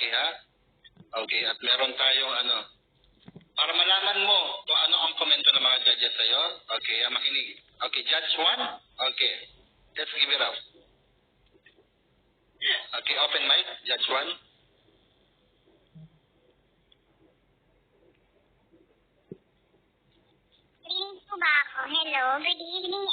Okay, ha? Okay, at meron tayong para malaman mo kung ano ang komento ng mga judges sa'yo. Okay, makinig. Okay, Judge 1? Okay, let's give it up. Okay, open mic, Judge 1. Rinig po ba ako? Hello, good evening